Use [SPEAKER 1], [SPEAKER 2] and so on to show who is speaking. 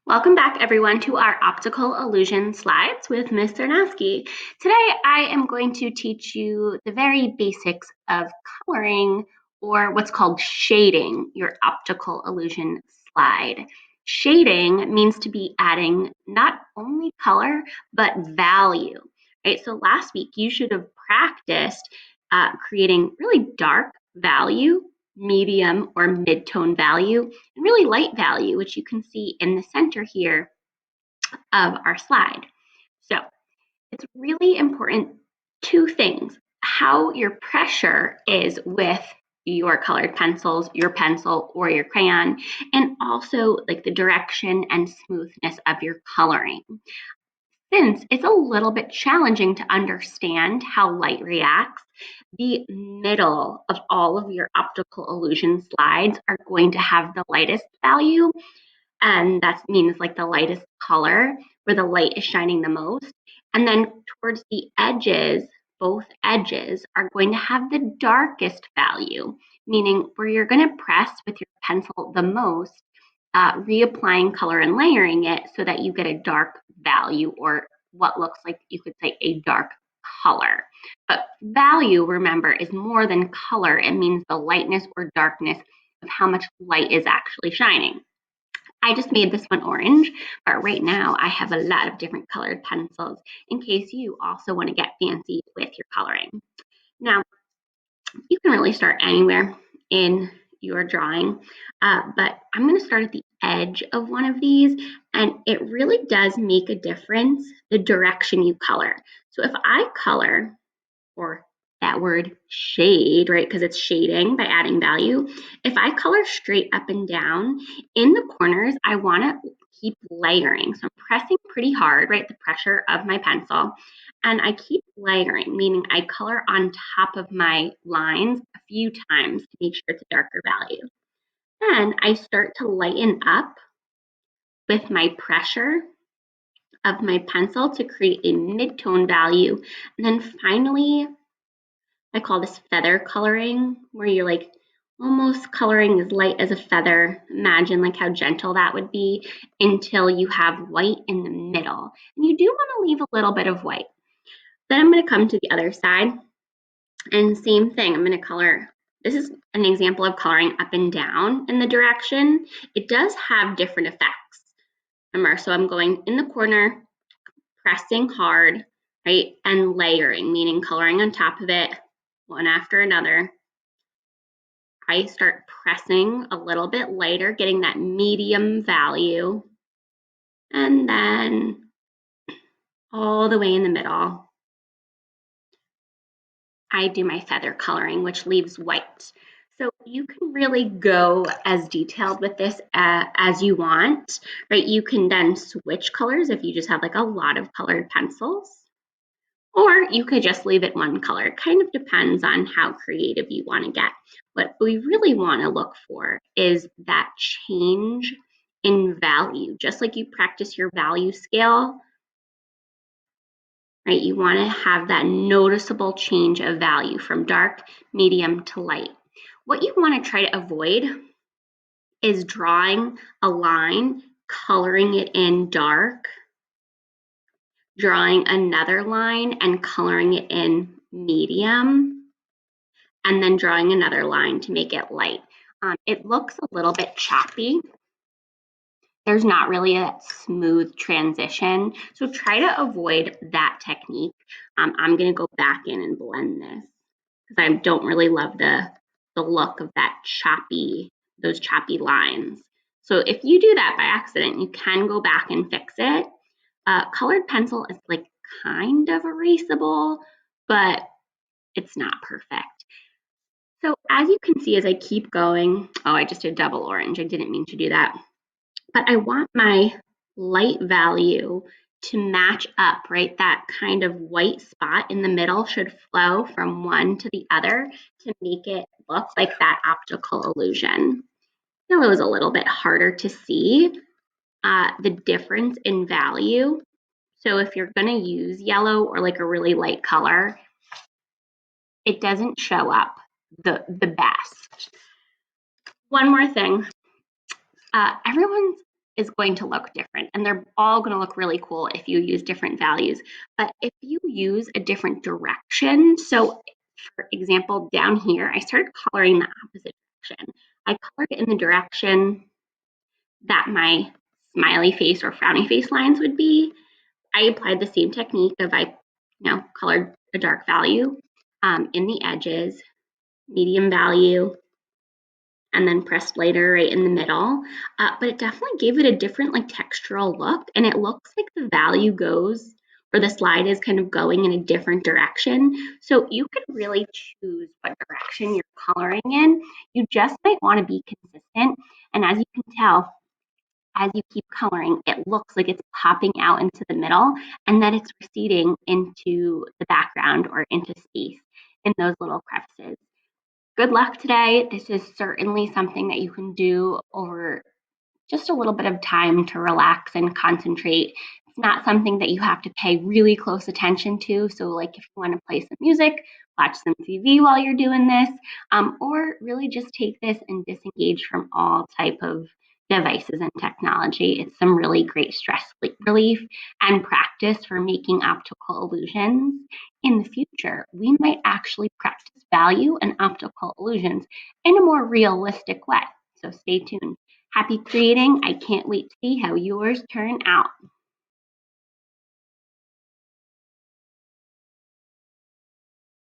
[SPEAKER 1] Welcome back, everyone, to our optical illusion slides with Ms. Zarnowski. Today, I am going to teach you the very basics of coloring, or what's called shading, your optical illusion slide. Shading means to be adding not only color, but value, right? So last week, you should have practiced creating really dark value, medium or mid-tone value, and really light value, which you can see in the center here of our slide. So it's really important, two things: how your pressure is with your colored pencils, your pencil or your crayon, and also like the direction and smoothness of your coloring. Since it's a little bit challenging to understand how light reacts, the middle of all of your optical illusion slides are going to have the lightest value, and that means like the lightest color where the light is shining the most. And then towards the edges, both edges are going to have the darkest value, meaning where you're going to press with your pencil the most, reapplying color and layering it so that you get a dark value, or what looks like, you could say, a dark color. But value, remember, is more than color. It means the lightness or darkness of how much light is actually shining. I just made this one orange, but right now I have a lot of different colored pencils in case you also want to get fancy with your coloring. Now, you can really start anywhere in your drawing, but I'm going to start at the edge of one of these, and it really does make a difference the direction you color. So if I color, or that word shade, right? Because it's shading by adding value. If I color straight up and down, in the corners, I want to keep layering. So I'm pressing pretty hard, right? The pressure of my pencil. And I keep layering, meaning I color on top of my lines a few times to make sure it's a darker value. Then I start to lighten up with my pressure of my pencil to create a mid-tone value. And then finally, I call this feather coloring, where you're like almost coloring as light as a feather. Imagine like how gentle that would be until you have white in the middle. And you do want to leave a little bit of white. Then I'm going to come to the other side, and same thing. I'm going to color. This is an example of coloring up and down in the direction. It does have different effects. Remember, so I'm going in the corner, pressing hard, right, and layering, meaning coloring on top of it, one after another. I start pressing a little bit lighter, getting that medium value, and then all the way in the middle, I do my feather coloring, which leaves white. So you can really go as detailed with this as you want, right? You can then switch colors if you just have like a lot of colored pencils, or you could just leave it one color. It kind of depends on how creative you want to get. What we really want to look for is that change in value. Just like you practice your value scale, right? You want to have that noticeable change of value from dark, medium to light. What you want to try to avoid is drawing a line, coloring it in dark, drawing another line and coloring it in medium, and then drawing another line to make it light. It looks a little bit choppy. There's not really a smooth transition. So try to avoid that technique. I'm going to go back in and blend this because I don't really love the look of that those choppy lines. So if you do that by accident, you can go back and fix it. Colored pencil is like kind of erasable, but it's not perfect. So as you can see, as I keep going, oh, I just did double orange. I didn't mean to do that. But I want my light value to match up, right? That kind of white spot in the middle should flow from one to the other to make it look like that optical illusion. Yellow is a little bit harder to see the difference in value. So if you're going to use yellow or like a really light color, it doesn't show up the best. One more thing. Everyone's is going to look different, and they're all going to look really cool if you use different values. But if you use a different direction, so for example, down here, I started coloring the opposite direction. I colored it in the direction that my smiley face or frowny face lines would be. I applied the same technique of colored a dark value in the edges, medium value, and then pressed lighter right in the middle. But it definitely gave it a different like textural look, and it looks like the value goes or the slide is kind of going in a different direction. So you could really choose what direction you're coloring in. You just might want to be consistent. And as you can tell, as you keep coloring, it looks like it's popping out into the middle and that it's receding into the background or into space in those little crevices. Good luck today. This is certainly something that you can do over just a little bit of time to relax and concentrate. It's not something that you have to pay really close attention to. So, like if you want to play some music, watch some TV while you're doing this, or really just take this and disengage from all type of devices and technology. It's some really great stress relief and practice for making optical illusions. In the future, we might actually practice value and optical illusions in a more realistic way. So stay tuned. Happy creating. I can't wait to see how yours turn out.